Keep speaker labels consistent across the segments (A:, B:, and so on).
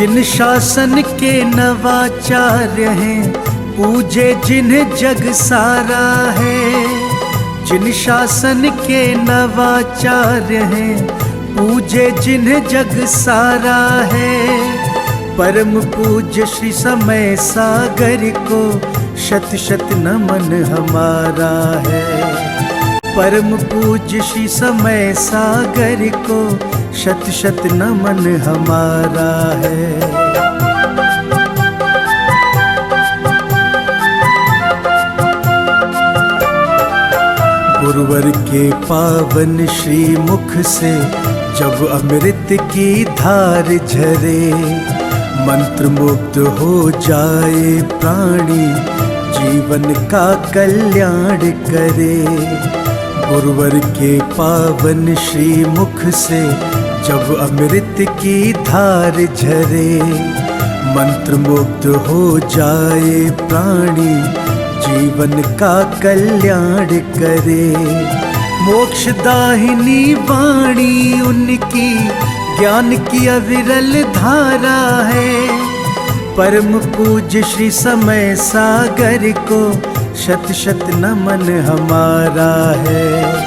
A: जिन शासन के नवाचार्य हैं, पूजे जिन्हें जग सारा है। जिन शासन के नवाचार्य हैं, पूजे जिन्हें जग सारा है। परम पूज्य श्री समय सागर को शत शत नमन हमारा है। परम पूज्य श्री समय सागर को शत शत नमन हमारा है। गुरुवर के पावन श्री मुख से जब अमृत की धार झरे, मंत्र मुग्ध हो जाए प्राणी, जीवन का कल्याण करे। गुरुवर के पावन श्री मुख से जब अमृत की धार झरे, मंत्र मुग्ध हो जाए प्राणी, जीवन का कल्याण करे। मोक्षदाहिनी वाणी उनकी ज्ञान की अविरल धारा है। परम पूज्य श्री समय सागर को शत शत नमन हमारा है।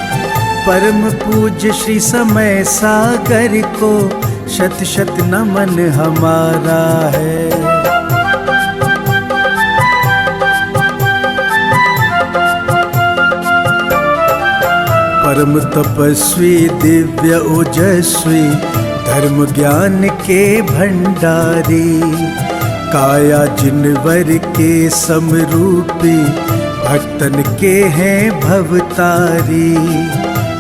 A: परम पूज्य श्री समय सागर को शत शत नमन हमारा है। परम तपस्वी दिव्य ओजस्वी, धर्म ज्ञान के भंडारी, काया जिनवर के समरूपी, भक्तन के हैं भवतारी।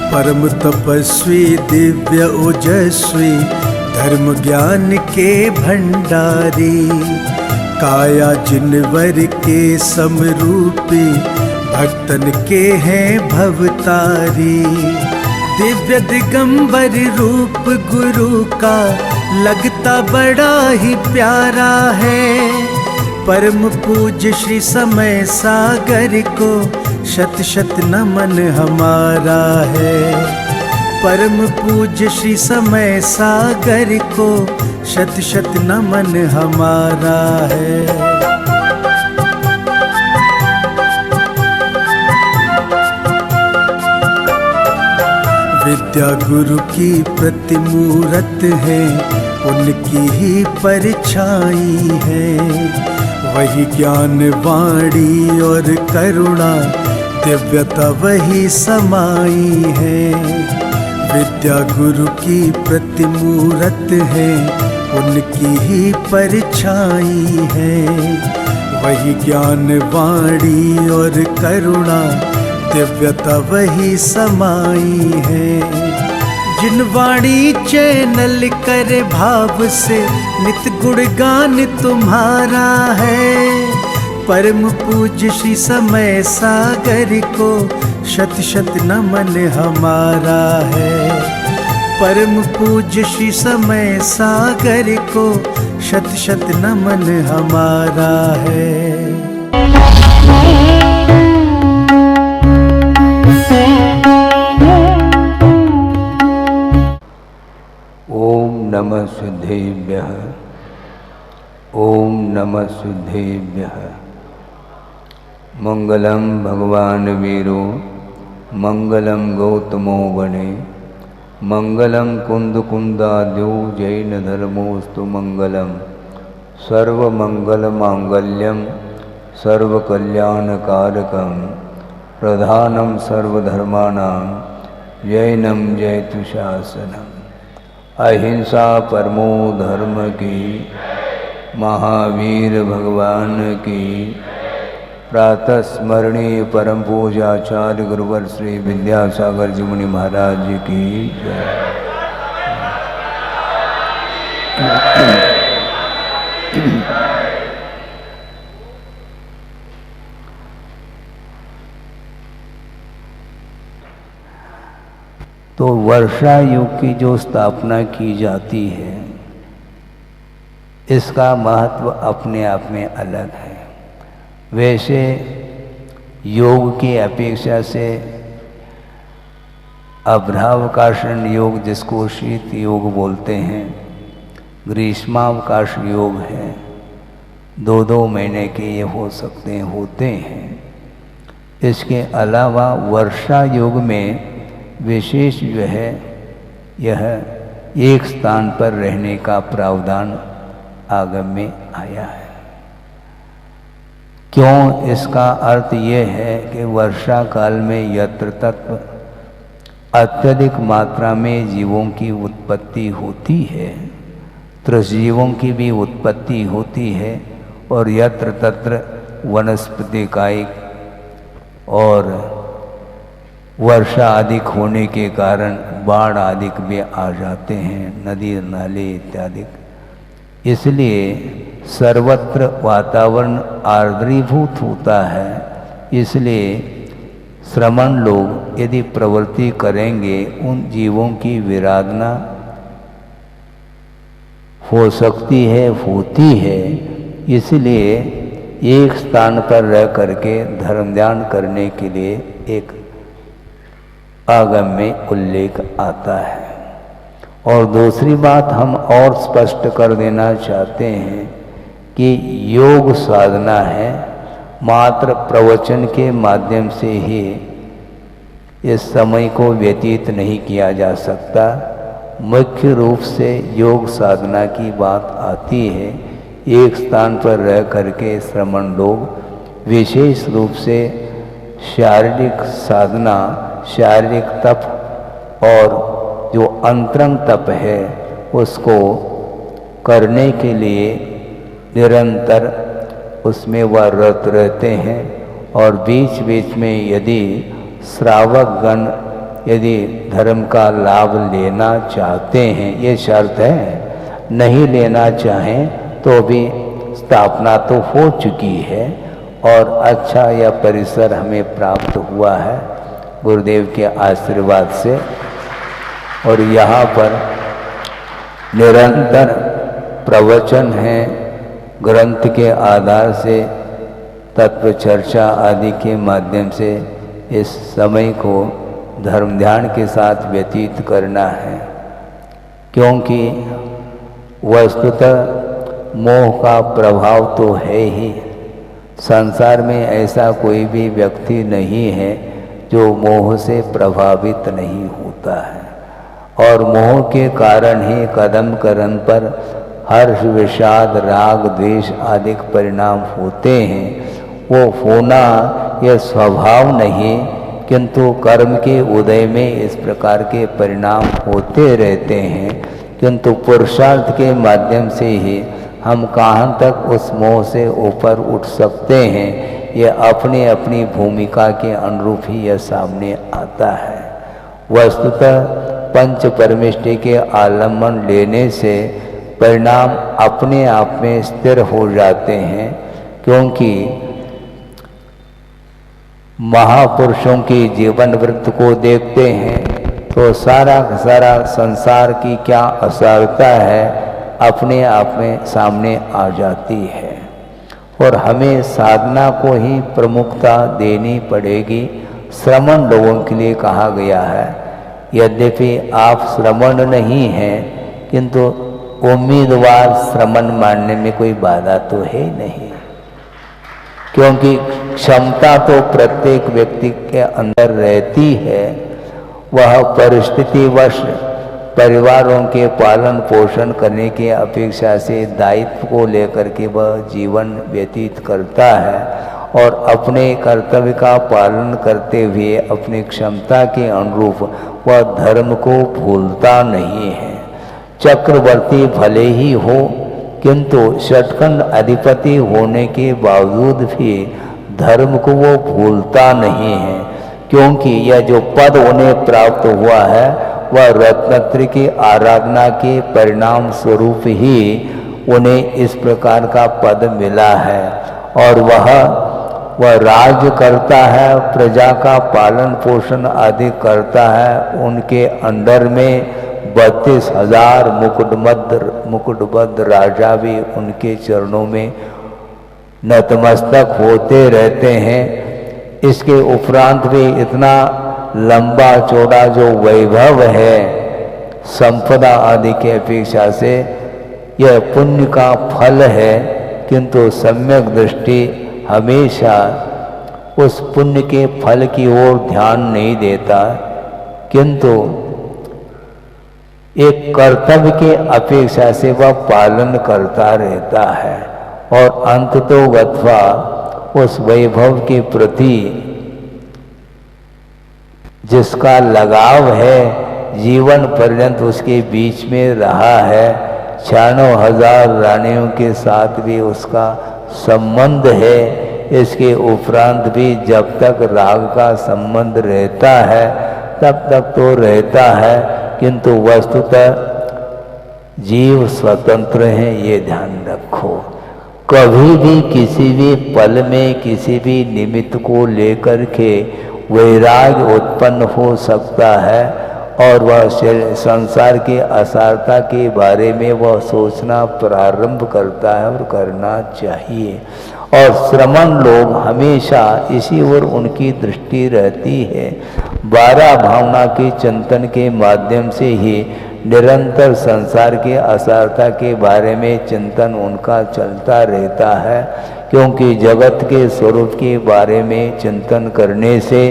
A: परम तपस्वी दिव्य ओजस्वी, धर्म ज्ञान के भंडारी, काया जिनवर के समरूपी, भक्तन के हैं भवतारी। दिव्य दिगंबर रूप गुरु का लगता बड़ा ही प्यारा है। परम पूज्य श्री समय सागर को शत शत नमन हमारा है। परम पूज्य श्री समय सागर को शत शत नमन हमारा है। विद्या गुरु की प्रतिमूरत है, उनकी ही परछाई है। वही ज्ञान वाणी और करुणा, दिव्यता वही समाई है। विद्या गुरु की प्रतिमूरत है, उनकी ही परछाई है। वही ज्ञान वाणी और करुणा, दिव्यता वही समाई है। जिन वाणी चैनल करे भाव से, नित गुणगान तुम्हारा है। परम पूज्य श्री समय सागर को शत शत नमन हमारा है। परम पूज्य श्री समय सागर को शत शत नमन हमारा है।
B: ओम नमः सिद्धेभ्यः, ओम नमः सिद्धेभ्यः। मंगलम भगवान वीरो, मंगलम गौतमो गणे, मंगलम कुंद कुंदाद्यो जैन धर्मोस्तु मंगलम। सर्वमंगल मांगल्यम सर्वकल्याणकारकम, प्रधानम सर्वधर्माणां जैनम जयतु शासनम। अहिंसा परमो धर्म की, महावीर भगवान की। प्रातः स्मरणीय परम पूज्याचार्य गुरुवर श्री विद्यासागर जी मुनि महाराज जी की जय। तो वर्षा युग की जो स्थापना की जाती है, इसका महत्व अपने आप में अलग है। वैसे योग की अपेक्षा से अभ्रावकाशन योग, जिसको शीत योग बोलते हैं, ग्रीष्मावकाश योग है, 2-2 महीने के ये हो सकते हैं, होते हैं। इसके अलावा वर्षा योग में विशेष जो है यह एक स्थान पर रहने का प्रावधान आगम में आया है। क्यों? इसका अर्थ ये है कि वर्षा काल में यत्र तत्र अत्यधिक मात्रा में जीवों की उत्पत्ति होती है, त्रिजीवों की भी उत्पत्ति होती है, और यत्र तत्र वनस्पति कायिक और वर्षा अधिक होने के कारण बाढ़ अधिक भी आ जाते हैं, नदी नाले इत्यादि। इसलिए सर्वत्र वातावरण आर्द्रीभूत होता है। इसलिए श्रमण लोग यदि प्रवृत्ति करेंगे उन जीवों की विराधना हो सकती है, होती है। इसलिए एक स्थान पर रह करके धर्म ध्यान करने के लिए एक आगम में उल्लेख आता है। और दूसरी बात हम और स्पष्ट कर देना चाहते हैं कि योग साधना है, मात्र प्रवचन के माध्यम से ही इस समय को व्यतीत नहीं किया जा सकता। मुख्य रूप से योग साधना की बात आती है। एक स्थान पर रह करके श्रमण लोग विशेष रूप से शारीरिक साधना, शारीरिक तप और जो अंतरंग तप है उसको करने के लिए निरंतर उसमें वह रत रहते हैं। और बीच बीच में यदि श्रावक गण यदि धर्म का लाभ लेना चाहते हैं, ये शर्त है, नहीं लेना चाहें तो भी स्थापना तो हो चुकी है और अच्छा यह परिसर हमें प्राप्त हुआ है गुरुदेव के आशीर्वाद से। और यहाँ पर निरंतर प्रवचन है, ग्रंथ के आधार से तत्व चर्चा आदि के माध्यम से इस समय को धर्म ध्यान के साथ व्यतीत करना है। क्योंकि वस्तुतः मोह का प्रभाव तो है ही। संसार में ऐसा कोई भी व्यक्ति नहीं है जो मोह से प्रभावित नहीं होता है। और मोह के कारण ही कदम कदम पर हर्ष, विषाद, राग, द्वेष आदि परिणाम होते हैं। वो होना यह स्वभाव नहीं, किंतु कर्म के उदय में इस प्रकार के परिणाम होते रहते हैं। किंतु पुरुषार्थ के माध्यम से ही हम कहाँ तक उस मोह से ऊपर उठ सकते हैं, यह अपनी अपनी भूमिका के अनुरूप ही यह सामने आता है। वस्तुतः पंच परमेष्टि के आलम्बन लेने से परिणाम अपने आप में स्थिर हो जाते हैं। क्योंकि महापुरुषों की जीवन वृत्त को देखते हैं तो सारा सारा संसार की क्या असारता है अपने आप में सामने आ जाती है। और हमें साधना को ही प्रमुखता देनी पड़ेगी। श्रमण लोगों के लिए कहा गया है, यद्यपि आप श्रमण नहीं हैं किंतु उम्मीदवार श्रमण मानने में कोई बाधा तो है नहीं। क्योंकि क्षमता तो प्रत्येक व्यक्ति के अंदर रहती है। वह परिस्थितिवश परिवारों के पालन पोषण करने की अपेक्षा से दायित्व को लेकर के वह जीवन व्यतीत करता है और अपने कर्तव्य का पालन करते हुए अपनी क्षमता के अनुरूप वह धर्म को भूलता नहीं है। चक्रवर्ती भले ही हो किंतु षटखंड अधिपति होने के बावजूद भी धर्म को वो भूलता नहीं है। क्योंकि यह जो पद उन्हें प्राप्त हुआ है वह रत्नत्र की आराधना के परिणाम स्वरूप ही उन्हें इस प्रकार का पद मिला है। और वह राज्य करता है, प्रजा का पालन पोषण आदि करता है। उनके अंडर में 32,000 मुकुटबद्ध राजा भी उनके चरणों में नतमस्तक होते रहते हैं। इसके उपरांत भी इतना लंबा चौड़ा जो वैभव है संपदा आदि की अपेक्षा से यह पुण्य का फल है, किंतु सम्यक दृष्टि हमेशा उस पुण्य के फल की ओर ध्यान नहीं देता, किंतु एक कर्तव्य के अपेक्षा से वह पालन करता रहता है और अंततोगत्वा उस वैभव के प्रति जिसका लगाव है, जीवन पर्यंत उसके बीच में रहा है, 96,000 रानियों के साथ भी उसका संबंध है, इसके उपरांत भी जब तक राग का संबंध रहता है तब तक तो रहता है, किंतु वस्तुतः जीव स्वतंत्र है, ये ध्यान रखो। कभी भी किसी भी पल में किसी भी निमित्त को लेकर के वैराग्य उत्पन्न हो सकता है और वह संसार की असारता के बारे में वह सोचना प्रारंभ करता है और करना चाहिए। और श्रमण लोग हमेशा इसी ओर उनकी दृष्टि रहती है। 12 भावना के चिंतन के माध्यम से ही निरंतर संसार के असारता के बारे में चिंतन उनका चलता रहता है, क्योंकि जगत के स्वरूप के बारे में चिंतन करने से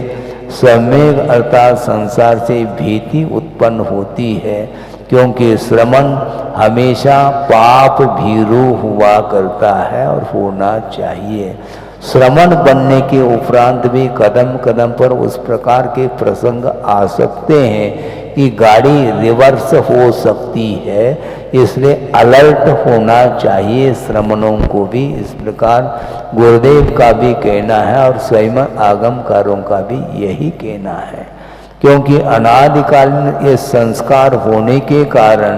B: सम्यक अर्थात संसार से भीति उत्पन्न होती है, क्योंकि श्रमण हमेशा पाप भीरू हुआ करता है और होना चाहिए। श्रमण बनने के उपरांत भी कदम कदम पर उस प्रकार के प्रसंग आ सकते हैं कि गाड़ी रिवर्स हो सकती है, इसलिए अलर्ट होना चाहिए श्रमणों को भी। इस प्रकार गुरुदेव का भी कहना है और स्वयं आगमकारों का भी यही कहना है, क्योंकि अनादिकालीन ये संस्कार होने के कारण,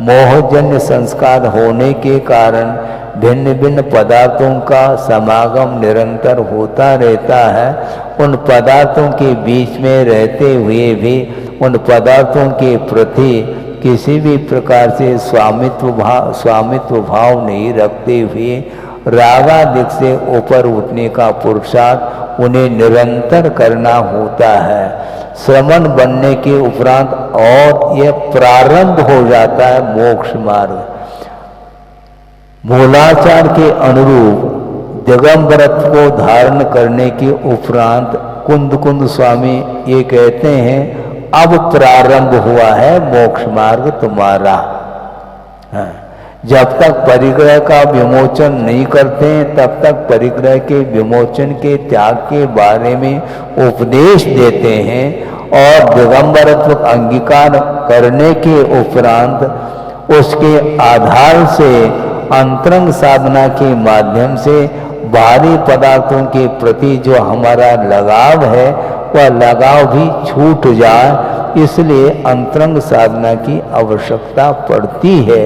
B: मोहजन्य संस्कार होने के कारण भिन्न भिन्न पदार्थों का समागम निरंतर होता रहता है। उन पदार्थों के बीच में रहते हुए भी उन पदार्थों के प्रति किसी भी प्रकार से स्वामित्व भाव नहीं रखते हुए रागादिक से ऊपर उठने का पुरुषार्थ उन्हें निरंतर करना होता है। श्रमण बनने के उपरांत और यह प्रारंभ हो जाता है मोक्ष मार्ग। मूलाचार के अनुरूप दिगंबरत्व को धारण करने के उपरांत कुंद स्वामी ये कहते हैं, अब प्रारंभ हुआ है मोक्ष मार्ग तुम्हारा। जब तक परिग्रह का विमोचन नहीं करते हैं तब तक परिग्रह के विमोचन के त्याग के बारे में उपदेश देते हैं, और दिगंबरत्व अंगीकार करने के उपरांत उसके आधार से अंतरंग साधना के माध्यम से बाहरी पदार्थों के प्रति जो हमारा लगाव है वह लगाव भी छूट जाए, इसलिए अंतरंग साधना की आवश्यकता पड़ती है।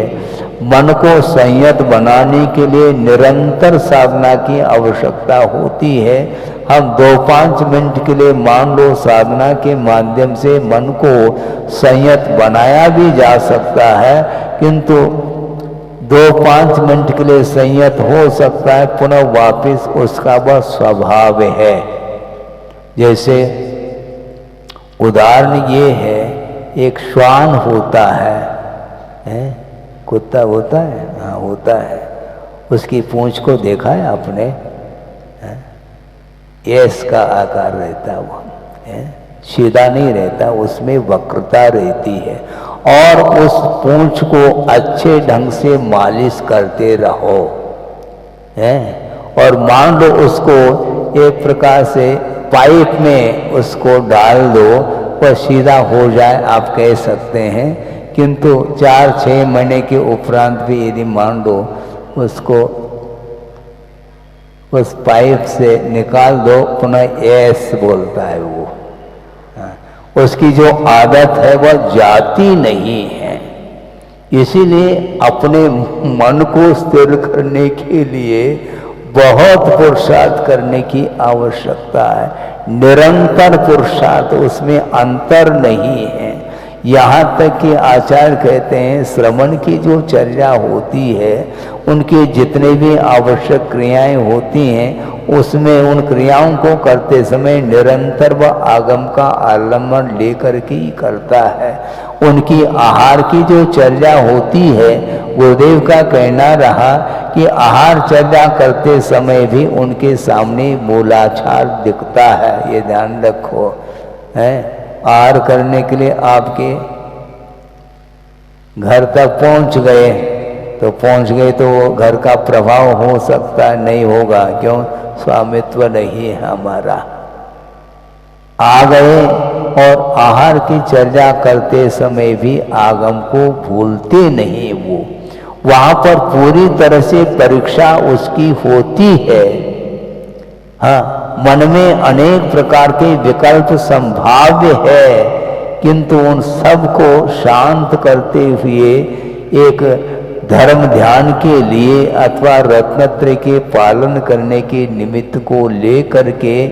B: मन को संयत बनाने के लिए निरंतर साधना की आवश्यकता होती है। हम 2-5 मिनट के लिए मान लो साधना के माध्यम से मन को संयत बनाया भी जा सकता है, किंतु 2-5 मिनट के लिए संयत हो सकता है, पुनः वापस उसका वह स्वभाव है। जैसे उदाहरण ये है, एक श्वान होता है, कुत्ता होता है, हाँ होता है, उसकी पूंछ को देखा है आपने, एस का आकार रहता है, वो सीधा नहीं रहता, उसमें वक्रता रहती है, और उस पूंछ को अच्छे ढंग से मालिश करते रहो, और मान लो उसको एक प्रकार से पाइप में उसको डाल दो, वह सीधा हो जाए आप कह सकते हैं, किंतु 4-6 महीने के उपरांत भी यदि मान लो उसको उस पाइप से निकाल दो, पुनः एस बोलता है वो। उसकी जो आदत है वह जाती नहीं है। इसीलिए अपने मन को स्थिर करने के लिए बहुत पुरुषार्थ करने की आवश्यकता है, निरंतर पुरुषार्थ, उसमें अंतर नहीं है। यहाँ तक कि आचार्य कहते हैं श्रवण की जो चर्या होती है उनकी जितनी भी आवश्यक क्रियाएं होती हैं उसमें उन क्रियाओं को करते समय निरंतर वह आगम का आलम्बन लेकर के ही करता है। उनकी आहार की जो चर्या होती है, गुरुदेव का कहना रहा कि आहार चर्या करते समय भी उनके सामने मूलाधार दिखता है, ये ध्यान रखो। है आहार करने के लिए आपके घर तक पहुंच गए तो वो घर का प्रभाव हो सकता है, नहीं होगा, क्यों? स्वामित्व नहीं है हमारा। आ गए और आहार की चर्चा करते समय भी आगम को भूलते नहीं, वो वहां पर पूरी तरह से परीक्षा उसकी होती है। हाँ, मन में अनेक प्रकार के विकल्प संभाव्य है, किंतु उन सब को शांत करते हुए एक धर्म ध्यान के लिए अथवा रत्नत्रय के पालन करने के निमित्त को लेकर के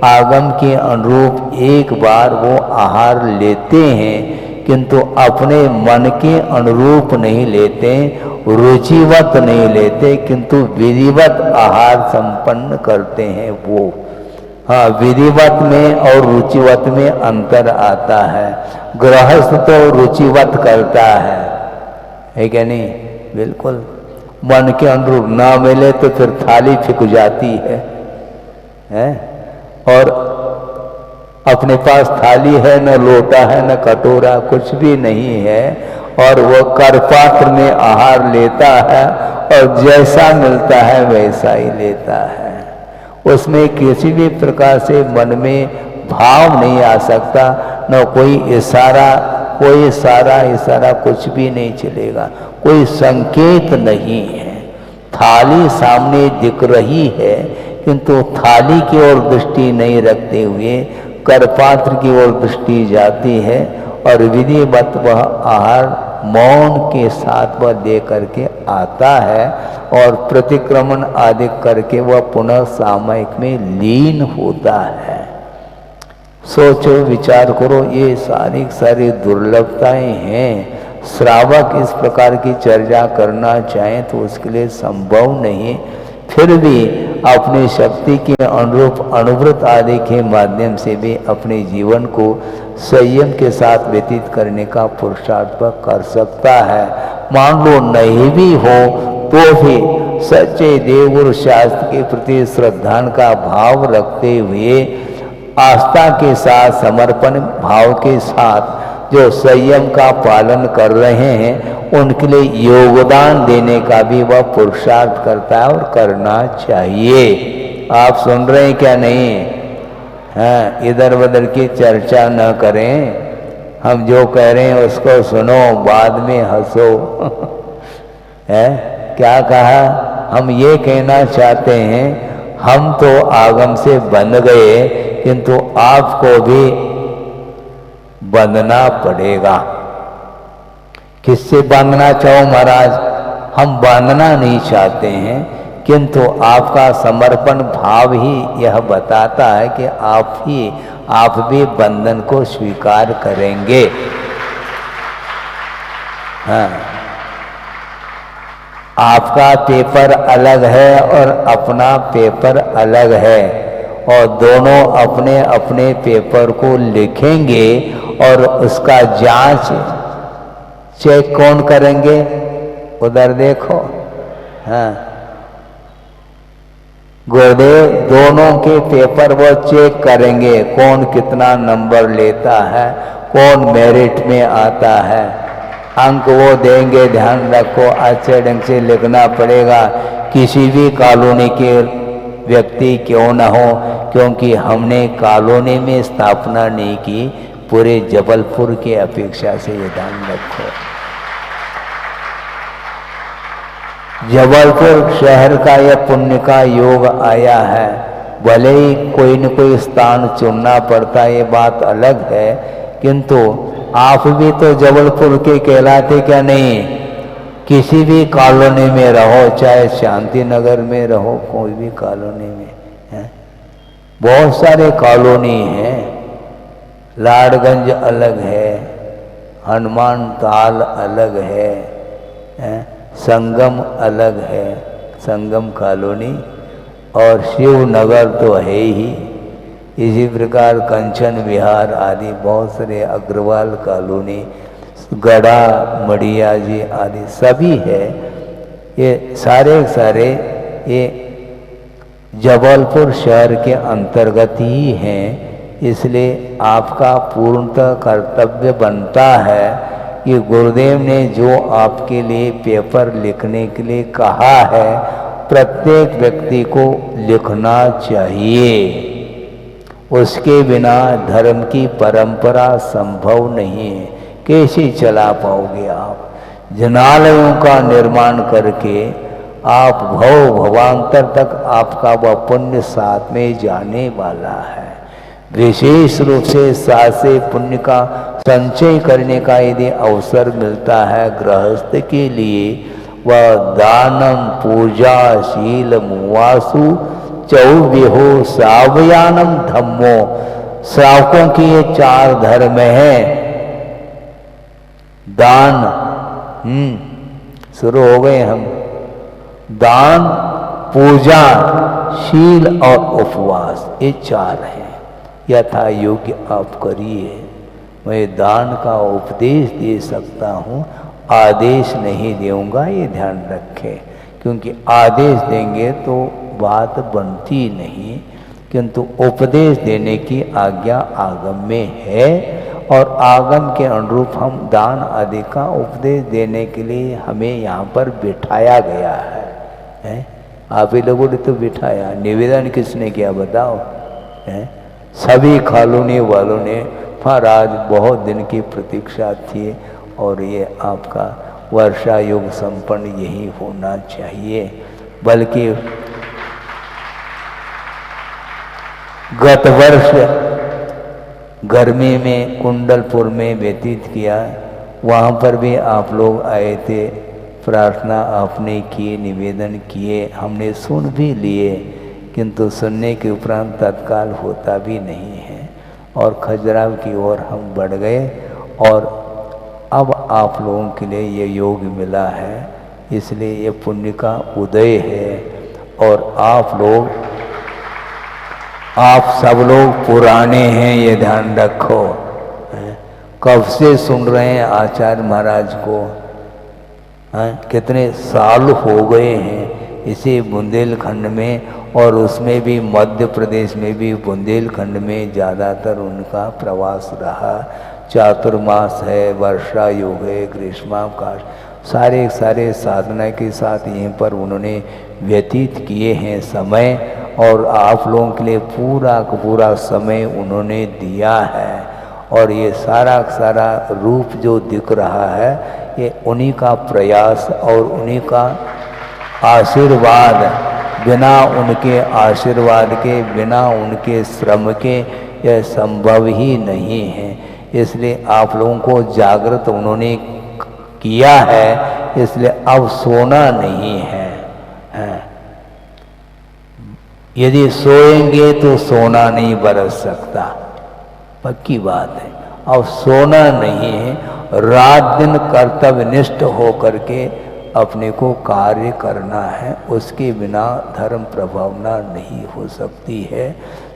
B: आगम के अनुरूप एक बार वो आहार लेते हैं, किंतु अपने मन के अनुरूप नहीं लेते, रुचिवत नहीं लेते, किंतु विधिवत आहार संपन्न करते हैं वो। हाँ, विधिवत में और रुचिवत में अंतर आता है। गृहस्थ तो रुचिवत करता है क्या नहीं? बिल्कुल। मन के अनुरूप ना मिले तो फिर थाली फिक जाती है? और अपने पास थाली है, न लोटा है, न कटोरा, कुछ भी नहीं है, और वो करपात्र में आहार लेता है और जैसा मिलता है वैसा ही लेता है। उसमें किसी भी प्रकार से मन में भाव नहीं आ सकता, न कोई इशारा, कुछ भी नहीं चलेगा, कोई संकेत नहीं है। थाली सामने दिख रही है, किंतु थाली की ओर दृष्टि नहीं रखते हुए करपात्र की ओर दृष्टि जाती है, और विधिवत वह आहार मौन के साथ वह दे करके आता है, और प्रतिक्रमण आदि करके वह पुनः सामयिक में लीन होता है। सोचो, विचार करो, ये सारी दुर्लभताएं हैं। श्रावक इस प्रकार की चर्चा करना चाहें तो उसके लिए संभव नहीं, फिर भी अपनी शक्ति के अनुरूप अनुभूत आदि के माध्यम से भी अपने जीवन को संयम के साथ व्यतीत करने का पुरुषार्थ कर सकता है। मान लो नहीं भी हो तो भी सच्चे देवगुरु शास्त्र के प्रति श्रद्धा का भाव रखते हुए आस्था के साथ, समर्पण भाव के साथ जो संयम का पालन कर रहे हैं, उनके लिए योगदान देने का भी वह पुरुषार्थ करता है और करना चाहिए। आप सुन रहे हैं क्या? नहीं? हाँ, इधर उधर की चर्चा न करें, हम जो कह रहे हैं उसको सुनो, बाद में हंसो। है क्या कहा? हम ये कहना चाहते हैं, हम तो आगम से बंध गए, किंतु आपको भी बंधना पड़ेगा। किससे बांधना चाहो महाराज? हम बांधना नहीं चाहते हैं, किंतु आपका समर्पण भाव ही यह बताता है कि आप भी बंधन को स्वीकार करेंगे। हाँ, आपका पेपर अलग है और अपना पेपर अलग है, और दोनों अपने अपने पेपर को लिखेंगे और उसका जांच चेक कौन करेंगे? उधर देखो। हाँ, गुरुदेव दोनों के पेपर वो चेक करेंगे, कौन कितना नंबर लेता है, कौन मेरिट में आता है, अंक वो देंगे। ध्यान रखो, अच्छे ढंग से लिखना पड़ेगा, किसी भी कॉलोनी के व्यक्ति क्यों न हो, क्योंकि हमने कॉलोनी में स्थापना नहीं की, पूरे जबलपुर की अपेक्षा से ये ध्यान रखो। जबलपुर शहर का यह पुण्य का योग आया है, भले ही कोई न कोई स्थान चुनना पड़ता, ये बात अलग है, किंतु आप भी तो जबलपुर के कहलाते क्या नहीं? किसी भी कॉलोनी में रहो, चाहे शांति नगर में रहो, कोई भी कॉलोनी में है, बहुत सारे कॉलोनी हैं। लाडगंज अलग है, हनुमान ताल अलग है, संगम अलग है, संगम कॉलोनी, और शिवनगर तो है ही। इसी प्रकार कंचन विहार आदि बहुत सारे, अग्रवाल कॉलोनी, गढ़ा मड़िया जी आदि सभी है। ये सारे ये जबलपुर शहर के अंतर्गत ही हैं। इसलिए आपका पूर्णतः कर्तव्य बनता है कि गुरुदेव ने जो आपके लिए पेपर लिखने के लिए कहा है, प्रत्येक व्यक्ति को लिखना चाहिए। उसके बिना धर्म की परंपरा संभव नहीं है। कैसे चला पाओगे आप? जनालयों का निर्माण करके आप भव भवांतर तक आपका वह पुण्य साथ में जाने वाला है। विशेष रूप से साथ से पुण्य का संचय करने का यदि अवसर मिलता है गृहस्थ के लिए, वह दानम पूजा शील मुवासु चौव्यहो सावयानम धम्मो। श्रावकों की ये 4 धर्म है। दान, शुरू हो गए हम। दान, पूजा, शील और उपवास, ये 4 हैं। यथा योग्य आप करिए। मैं दान का उपदेश दे सकता हूँ, आदेश नहीं दूंगा, ये ध्यान रखें। क्योंकि आदेश देंगे तो बात बनती नहीं, किंतु उपदेश देने की आज्ञा आगम में है, और आगम के अनुरूप हम दान आदि का उपदेश देने के लिए हमें यहाँ पर बिठाया गया है? आप ही लोगों ने तो बिठाया, निवेदन किसने किया बताओ? सभी कॉलोनी वालों ने। महाराज बहुत दिन की प्रतीक्षा थी, और ये आपका वर्षा योग संपन्न यही होना चाहिए। बल्कि गत वर्ष गर्मी में कुंडलपुर में व्यतीत किया, वहाँ पर भी आप लोग आए थे, प्रार्थना आपने किए, निवेदन किए, हमने सुन भी लिए, किंतु सुनने के उपरांत तत्काल होता भी नहीं है। और खजुराहो की ओर हम बढ़ गए, और अब आप लोगों के लिए ये योग मिला है, इसलिए ये पुण्य का उदय है। और आप सब लोग पुराने हैं, ये ध्यान रखो। कब से सुन रहे हैं आचार्य महाराज को? कितने साल हो गए हैं इसी बुंदेलखंड में, और उसमें भी मध्य प्रदेश में भी बुंदेलखंड में ज़्यादातर उनका प्रवास रहा। चातुर्मास है, वर्षा योग है, ग्रीष्मावकाश, सारे साधना के साथ यहीं पर उन्होंने व्यतीत किए हैं समय, और आप लोगों के लिए पूरा का पूरा समय उन्होंने दिया है। और ये सारा रूप जो दिख रहा है, ये उन्हीं का प्रयास और उन्हीं का आशीर्वाद। बिना उनके आशीर्वाद के, बिना उनके श्रम के यह संभव ही नहीं है। इसलिए आप लोगों को जागृत उन्होंने किया है, इसलिए अब सोना नहीं है। यदि सोएंगे तो सोना नहीं बरस सकता, पक्की बात है। अब सोना नहीं है, रात दिन कर्तव्यनिष्ठ हो करके अपने को कार्य करना है, उसके बिना धर्म प्रभावना नहीं हो सकती है।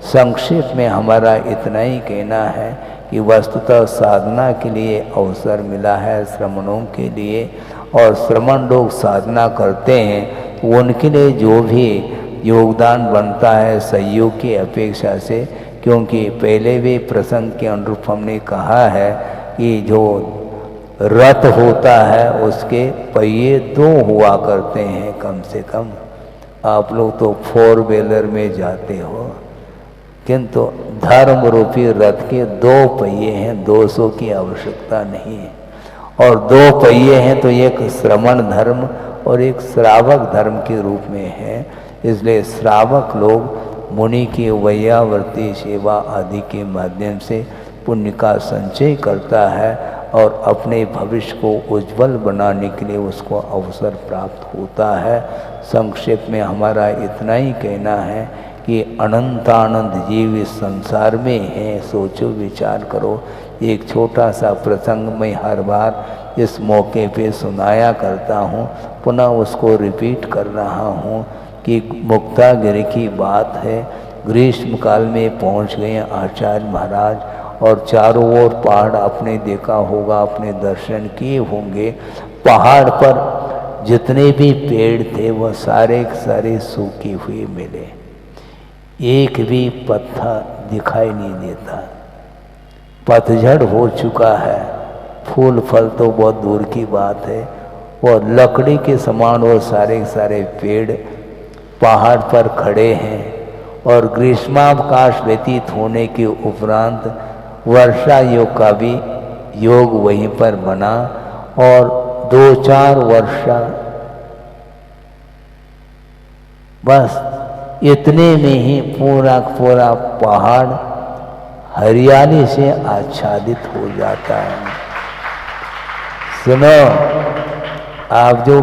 B: संक्षेप में हमारा इतना ही कहना है कि वस्तुतः साधना के लिए अवसर मिला है श्रमणों के लिए, और श्रमण लोग साधना करते हैं तो उनके लिए जो भी योगदान बनता है सहयोग की अपेक्षा से, क्योंकि पहले भी प्रसंग के अनुरूप हमने कहा है कि जो रथ होता है उसके पहिए 2 हुआ करते हैं कम से कम। आप लोग तो 4 व्हीलर में जाते हो, किंतु धर्म रूपी रथ के 2 पहिए हैं, 200 की आवश्यकता नहीं है। और 2 पहिए हैं तो एक श्रमण धर्म और एक श्रावक धर्म के रूप में है। इसलिए श्रावक लोग मुनि की वैयावर्ती सेवा आदि के माध्यम से पुण्य का संचय करता है, और अपने भविष्य को उज्जवल बनाने के लिए उसको अवसर प्राप्त होता है। संक्षेप में हमारा इतना ही कहना है कि अनंतानंद जीव इस संसार में है, सोचो विचार करो। एक छोटा सा प्रसंग मैं हर बार इस मौके पे सुनाया करता हूँ। पुनः उसको रिपीट कर रहा हूँ कि मुक्तागिरि की बात है। ग्रीष्म काल में पहुँच गए आचार्य महाराज और चारों ओर पहाड़ आपने देखा होगा, अपने दर्शन किए होंगे। पहाड़ पर जितने भी पेड़ थे वह सारे के सारे सूखे हुए मिले, एक भी पत्ता दिखाई नहीं देता। पतझड़ हो चुका है, फूल फल तो बहुत दूर की बात है। और लकड़ी के समान वो सारे के सारे पेड़ पहाड़ पर खड़े हैं। और ग्रीष्मावकाश व्यतीत होने के उपरांत वर्षा योग का भी योग वहीं पर बना और 2-4 वर्षा, बस इतने में ही पूरा पूरा पहाड़ हरियाली से आच्छादित हो जाता है। सुनो, आप जो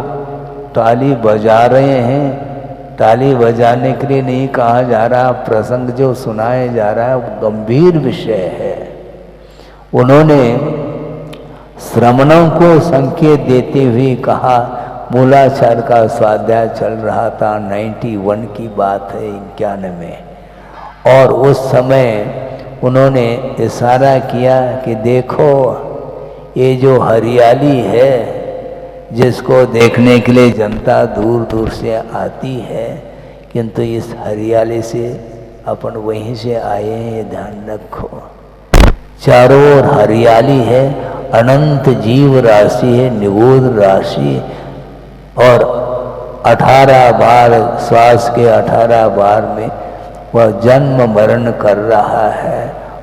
B: ताली बजा रहे हैं, ताली बजाने के लिए नहीं कहा जा रहा, प्रसंग जो सुनाया जा रहा है वो गंभीर विषय है। उन्होंने श्रमणों को संकेत देते हुए कहा, मूलाचार का स्वाध्याय चल रहा था, 91 की बात है, 91, और उस समय उन्होंने इशारा किया कि देखो ये जो हरियाली है जिसको देखने के लिए जनता दूर दूर से आती है, किंतु इस हरियाली से अपन वहीं से आए हैं, ये ध्यान रखो। चारों ओर हरियाली है, अनंत जीव राशि है, निगूढ़ राशि, और 18 बार श्वास के 18 बार में वह जन्म मरण कर रहा है,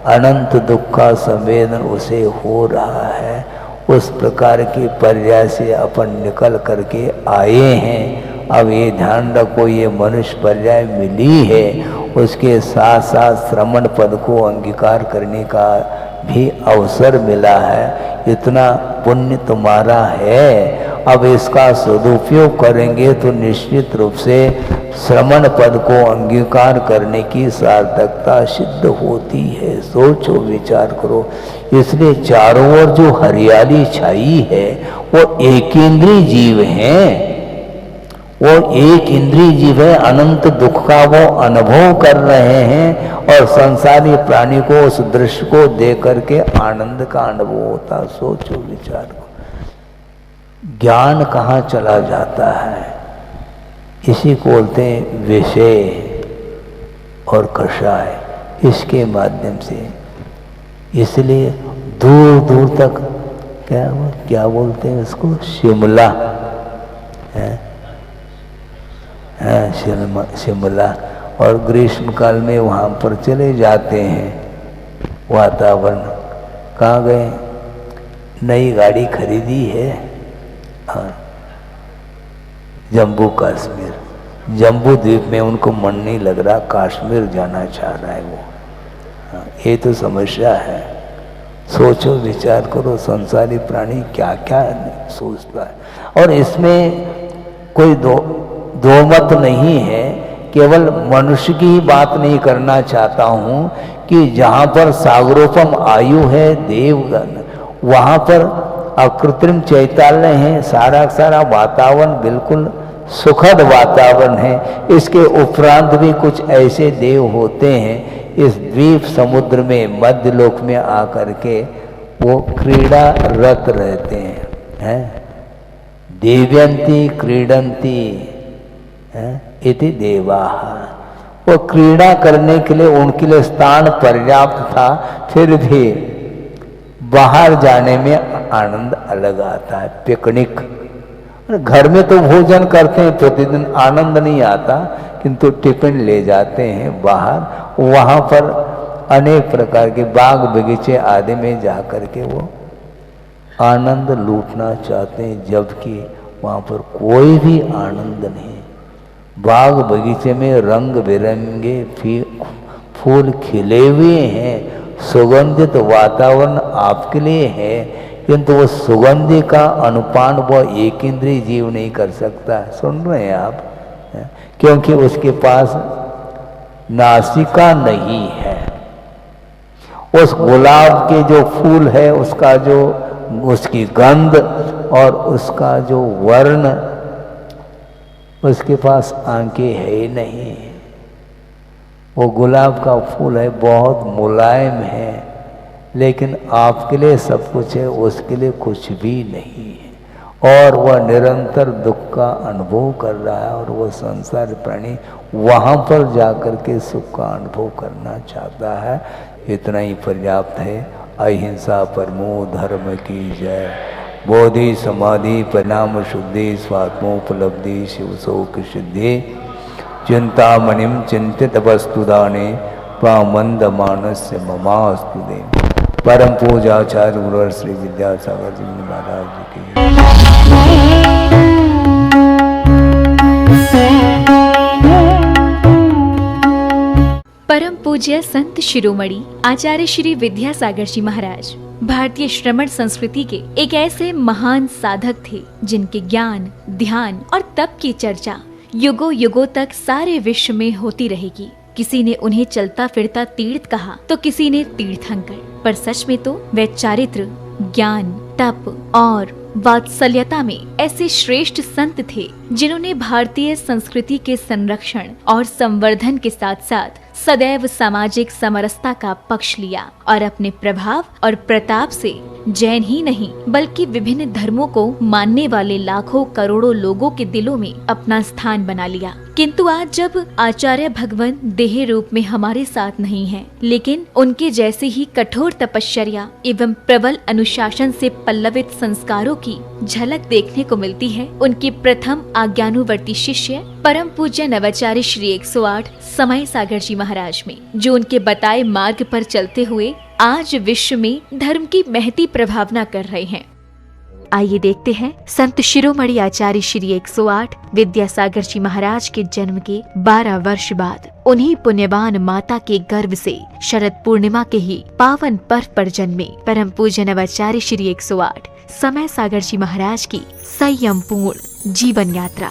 B: अनंत दुख का संवेदन उसे हो रहा है। उस प्रकार के पर्याय से अपन निकल करके आए हैं। अब ये ध्यान रखो, ये मनुष्य पर्याय मिली है, उसके साथ साथ श्रमण पद को अंगीकार करने का भी अवसर मिला है। इतना पुण्य तुम्हारा है, अब इसका सदुपयोग करेंगे तो निश्चित रूप से श्रमण पद को अंगीकार करने की सार्थकता सिद्ध होती है। सोचो, विचार करो। इसलिए चारों ओर जो हरियाली छाई है वो एक इंद्रिय जीव हैं, वो एक इंद्रिय जीव है, अनंत दुख का वो अनुभव कर रहे हैं और संसारी प्राणी को उस दृश्य को देख करके आनंद का अनुभव होता। सोचो, विचार करो। ज्ञान कहाँ चला जाता है? इसी को बोलते हैं विषय और कषाय, इसके माध्यम से। इसलिए दूर दूर तक क्या बोलते हैं उसको, शिमला है, शिमला, और ग्रीष्म काल में वहाँ पर चले जाते हैं। वातावरण कहाँ गए? नई गाड़ी खरीदी है, हाँ, जम्मू कश्मीर, जम्बू द्वीप में उनको मन नहीं लग रहा, कश्मीर जाना चाह रहा है वो। हाँ, ये तो समस्या है। सोचो, विचार करो, संसारी प्राणी क्या क्या सोचता है। और इसमें कोई दो मत नहीं है। केवल मनुष्य की ही बात नहीं करना चाहता हूँ कि जहाँ पर सागरोपम आयु है देवगण, वहाँ पर अकृत्रिम चैतन्य है, सारा वातावरण बिल्कुल सुखद वातावरण है। इसके उपरांत भी कुछ ऐसे देव होते हैं इस द्वीप समुद्र में, मध्य लोक में आकर के वो क्रीड़ा रत रहते हैं। देव्यंती क्रीडंती इति देवाः। वो क्रीड़ा करने के लिए उनके लिए स्थान पर्याप्त था, फिर भी बाहर जाने में आनंद अलग आता है। पिकनिक, घर में तो भोजन करते हैं प्रतिदिन, आनंद नहीं आता, किंतु टिफिन ले जाते हैं बाहर, वहाँ पर अनेक प्रकार के बाग बगीचे आदि में जा कर के वो आनंद लूटना चाहते हैं, जबकि वहाँ पर कोई भी आनंद नहीं। बाग बगीचे में रंग बिरंगे फूल खिले हुए हैं, सुगंधित वातावरण आपके लिए है, किंतु वो सुगंधि का अनुपान वह एक इंद्रिय जीव नहीं कर सकता। सुन रहे हैं आप? क्योंकि उसके पास नासिका नहीं है। उस गुलाब के जो फूल है उसका जो उसकी गंध और उसका जो वर्ण, उसके पास आंखें है ही नहीं। वो गुलाब का फूल है, बहुत मुलायम है, लेकिन आपके लिए सब कुछ है, उसके लिए कुछ भी नहीं है। और वह निरंतर दुख का अनुभव कर रहा है, और वह संसार प्राणी वहाँ पर जाकर के सुख का अनुभव करना चाहता है। इतना ही पर्याप्त है। अहिंसा परमो धर्म की जय। बोधि समाधि परिणाम शुद्धि स्वात्मोपलब्धि शिव शोक सिद्धि। चिंतामणिम चिंतित वस्तुदाने पामंद मानस्य ममास्तु दे। परम पूजाचार्य गुरुवर श्री विद्यासागर जी महाराज जी की।
C: परम पूज्य संत शिरोमणि आचार्य श्री विद्यासागर जी महाराज भारतीय श्रमण संस्कृति के एक ऐसे महान साधक थे जिनके ज्ञान, ध्यान और तप की चर्चा युगों युगों तक सारे विश्व में होती रहेगी। किसी ने उन्हें चलता फिरता तीर्थ कहा तो किसी ने तीर्थंकर, पर सच में तो वे चारित्र, ज्ञान, तप और वात्सल्यता में ऐसे श्रेष्ठ संत थे जिन्होंने भारतीय संस्कृति के संरक्षण और संवर्धन के साथ साथ सदैव सामाजिक समरसता का पक्ष लिया और अपने प्रभाव और प्रताप से जैन ही नहीं बल्कि विभिन्न धर्मों को मानने वाले लाखों करोड़ों लोगों के दिलों में अपना स्थान बना लिया। किंतु आज जब आचार्य भगवान देह रूप में हमारे साथ नहीं हैं, लेकिन उनके जैसे ही कठोर तपश्चर्या एवं प्रबल अनुशासन से पल्लवित संस्कारों की झलक देखने को मिलती है, उनके प्रथम आज्ञानुवर्ती शिष्य परम पूज्य नवाचार्य श्री 108 समय सागर जी महाराज में, जो उनके बताए मार्ग पर चलते हुए आज विश्व में धर्म की महती प्रभावना कर रहे हैं। आइए देखते हैं संत शिरोमणि आचार्य श्री 108 विद्यासागर जी महाराज के जन्म के 12 वर्ष बाद उन्हीं पुण्यवान माता के गर्भ से शरद पूर्णिमा के ही पावन पर्व पर जन्मे परम पूज्य नवाचार्य श्री 108 समय सागर जी महाराज की संयम पूर्ण जीवन यात्रा।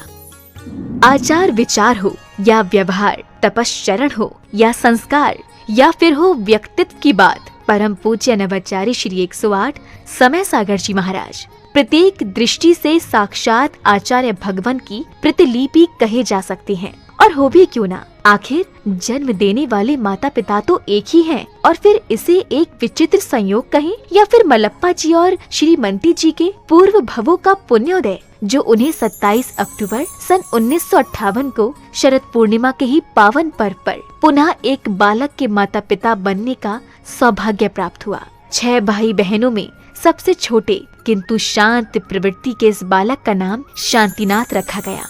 C: आचार विचार हो या व्यवहार, तपश्चरण हो या संस्कार या फिर हो व्यक्तित्व की बात, परम पूज्य नवाचार्य श्री 108 समय सागर जी महाराज प्रत्येक दृष्टि से साक्षात आचार्य भगवान की प्रतिलिपि कहे जा सकते हैं। और हो भी क्यों ना, आखिर जन्म देने वाले माता पिता तो एक ही हैं, और फिर इसे एक विचित्र संयोग कहें या फिर मलप्पा जी और श्रीमंती जी के पूर्व भवों का पुण्योदय, जो उन्हें 27 अक्टूबर सन 1958 को शरद पूर्णिमा के ही पावन पर्व पर पुनः एक बालक के माता पिता बनने का सौभाग्य प्राप्त हुआ। 6 भाई बहनों में सबसे छोटे किंतु शांत प्रवृत्ति के इस बालक का नाम शांतिनाथ रखा गया।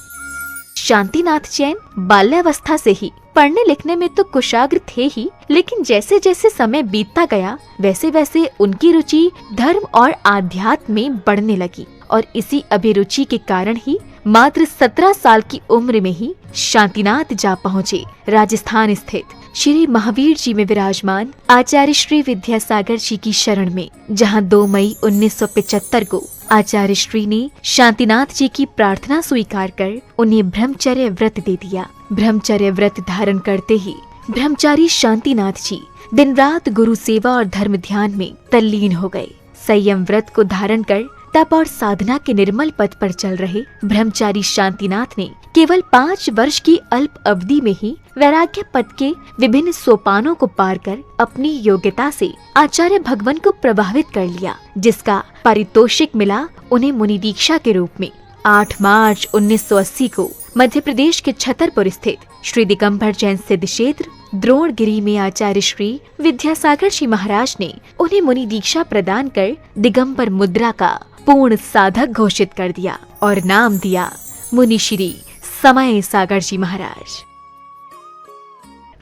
C: शांतिनाथ जैन बाल्यावस्था से ही पढ़ने लिखने में तो कुशाग्र थे ही, लेकिन जैसे जैसे समय बीतता गया वैसे वैसे उनकी रुचि धर्म और आध्यात्म में बढ़ने लगी, और इसी अभिरुचि के कारण ही मात्र 17 साल की उम्र में ही शांतिनाथ जा पहुँचे राजस्थान स्थित श्री महावीर जी में विराजमान आचार्य श्री विद्यासागर जी की शरण में, जहां 2 मई 1975 को आचार्य श्री ने शांतिनाथ जी की प्रार्थना स्वीकार कर उन्हें ब्रह्मचर्य व्रत दे दिया। ब्रह्मचर्य व्रत धारण करते ही ब्रह्मचारी शांतिनाथ जी दिन रात गुरु सेवा और धर्म ध्यान में तल्लीन हो गए। संयम व्रत को धारण कर तप और साधना के निर्मल पथ पर चल रहे ब्रह्मचारी शांतिनाथ ने केवल 5 वर्ष की अल्प अवधि में ही वैराग्य पथ के विभिन्न सोपानों को पार कर अपनी योग्यता से आचार्य भगवान को प्रभावित कर लिया, जिसका पारितोषिक मिला उन्हें मुनि दीक्षा के रूप में। 8 मार्च 1980 को मध्य प्रदेश के छतरपुर स्थित श्री दिगंबर जैन सिद्ध क्षेत्र द्रोणगिरी में आचार्य श्री विद्यासागर जी महाराज ने उन्हें मुनि दीक्षा प्रदान कर दिगंबर मुद्रा का पूर्ण साधक घोषित कर दिया और नाम दिया मुनि श्री समय सागर जी महाराज।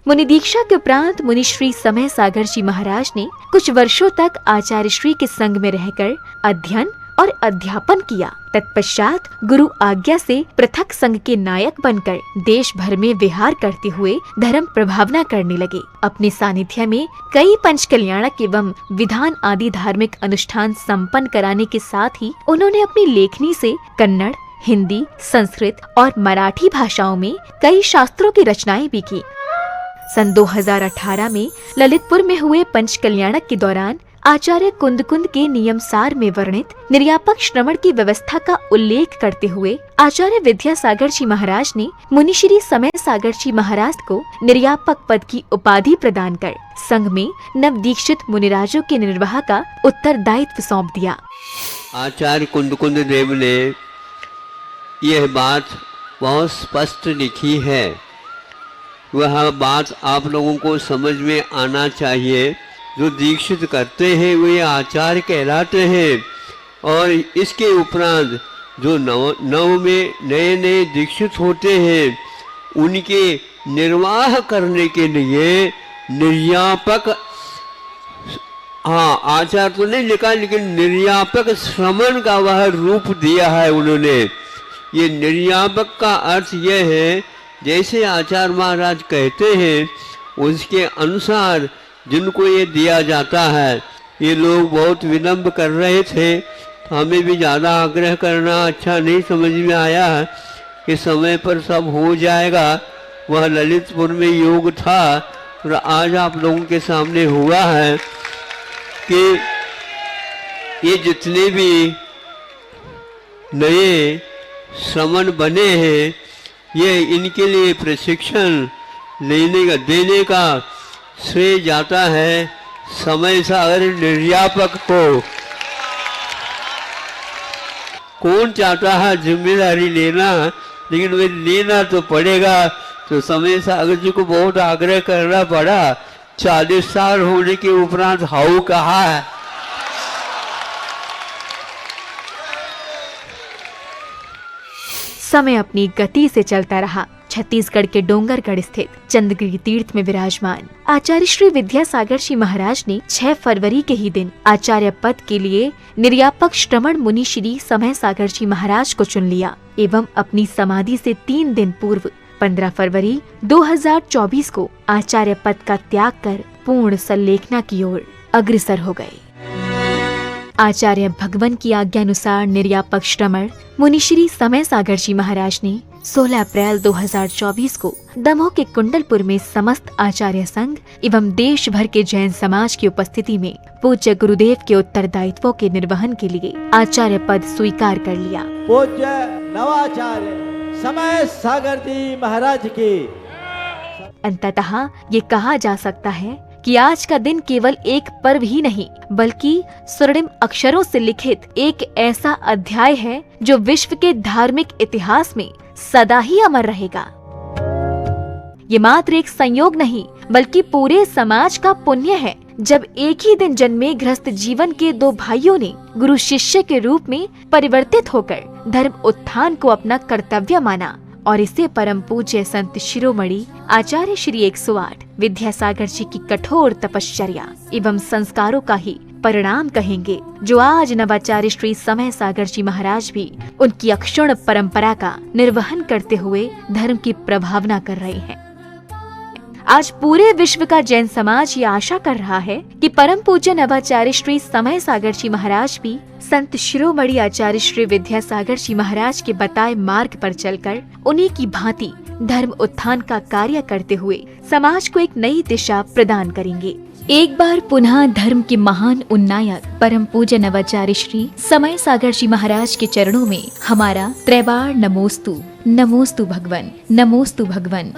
C: मुनि दीक्षा के उपरांत मुनि श्री समय सागर जी महाराज ने कुछ वर्षों तक आचार्य श्री के संग में रहकर अध्ययन और अध्यापन किया। तत्पश्चात गुरु आज्ञा से पृथक संघ के नायक बनकर देश भर में विहार करते हुए धर्म प्रभावना करने लगे। अपने सानिध्य में कई पंच कल्याणक एवं विधान आदि धार्मिक अनुष्ठान संपन्न कराने के साथ ही उन्होंने अपनी लेखनी से कन्नड़, हिंदी, संस्कृत और मराठी भाषाओं में कई शास्त्रों की रचनाएं भी की। सन 2018 में ललितपुर में हुए पंच कल्याणक के दौरान आचार्य कुंद के नियमसार में वर्णित निर्यापक श्रवण की व्यवस्था का उल्लेख करते हुए आचार्य विद्यासागर जी महाराज ने मुनि श्री समय सागर जी महाराज को निर्यापक पद की उपाधि प्रदान कर संघ में नवदीक्षित मुनिराजों के निर्वाह का उत्तरदायित्व सौंप दिया।
D: आचार्य कुंद देव ने यह बात बहुत स्पष्ट लिखी है, वह बात आप लोगों को समझ में आना चाहिए। जो दीक्षित करते हैं वे आचार्य कहलाते हैं, और इसके उपरांत जो नव में नए दीक्षित होते हैं उनके निर्वाह करने के लिए निर्यापक, हाँ आचार्य तो नहीं लिखा लेकिन निर्यापक श्रमण का वह रूप दिया है उन्होंने। ये निर्यापक का अर्थ यह है जैसे आचार्य महाराज कहते हैं उसके अनुसार जिनको ये दिया जाता है। ये लोग बहुत विलम्ब कर रहे थे, तो हमें भी ज़्यादा आग्रह करना अच्छा नहीं समझ में आया कि समय पर सब हो जाएगा। वह ललितपुर में योग था और आज आप लोगों के सामने हुआ है कि ये जितने भी नए श्रमण बने हैं ये इनके लिए प्रशिक्षण देने का श्रेय जाता है समय सागर निर्यापक को। कौन चाहता है जिम्मेदारी लेना, लेकिन वे लेना तो पड़ेगा। तो समय सागर जी को बहुत आग्रह करना पड़ा। 40 साल होने के उपरांत हाउ कहा है।
C: समय अपनी गति से चलता रहा। छत्तीसगढ़ के डोंगरगढ़ स्थित चंद्रगिरी तीर्थ में विराजमान आचार्य श्री विद्यासागर जी महाराज ने 6 फरवरी के ही दिन आचार्य पद के लिए निर्यापक श्रमण मुनि श्री समय सागर जी महाराज को चुन लिया एवं अपनी समाधि से 3 दिन पूर्व 15 फरवरी 2024 को आचार्य पद का त्याग कर पूर्ण संलेखना की ओर अग्रसर हो गए। आचार्य भगवान की आज्ञा अनुसार निर्यापक श्रमण मुनि श्री समय सागर जी महाराज ने 16 अप्रैल 2024 को दमोह के कुंडलपुर में समस्त आचार्य संघ एवं देश भर के जैन समाज की उपस्थिति में पूज्य गुरुदेव के उत्तरदायित्वों के निर्वहन के लिए आचार्य पद स्वीकार कर लिया।
E: पूज्य नवाचार्य समय सागर जी महाराज की।
C: अंततः ये कहा जा सकता है कि आज का दिन केवल एक पर्व ही नहीं बल्कि स्वर्णिम अक्षरों से लिखित एक ऐसा अध्याय है जो विश्व के धार्मिक इतिहास में सदा ही अमर रहेगा। ये मात्र एक संयोग नहीं बल्कि पूरे समाज का पुण्य है जब एक ही दिन जन्मे गृहस्थ जीवन के 2 भाइयों ने गुरु शिष्य के रूप में परिवर्तित होकर धर्म उत्थान को अपना कर्तव्य माना और इसे परम पूज्य संत शिरोमणि आचार्य श्री 108 विद्यासागर जी की कठोर तपश्चर्या एवं संस्कारों का ही परिणाम कहेंगे, जो आज नवाचार्य श्री समय सागर जी महाराज भी उनकी अक्षुण्ण परंपरा का निर्वहन करते हुए धर्म की प्रभावना कर रहे हैं। आज पूरे विश्व का जैन समाज ये आशा कर रहा है कि परम पूज्य नवाचार्य श्री समय सागर जी महाराज भी संत शिरोमणि आचार्य श्री विद्यासागर जी महाराज के बताए मार्ग पर चलकर उन्हीं की भांति धर्म उत्थान का कार्य करते हुए समाज को एक नई दिशा प्रदान करेंगे। एक बार पुनः धर्म के महान उन्नायक परम पूज्य नवाचार्य श्री समय सागर जी महाराज के चरणों में हमारा त्रैबार नमोस्तु, नमोस्तु भगवन, नमोस्तु भगवन।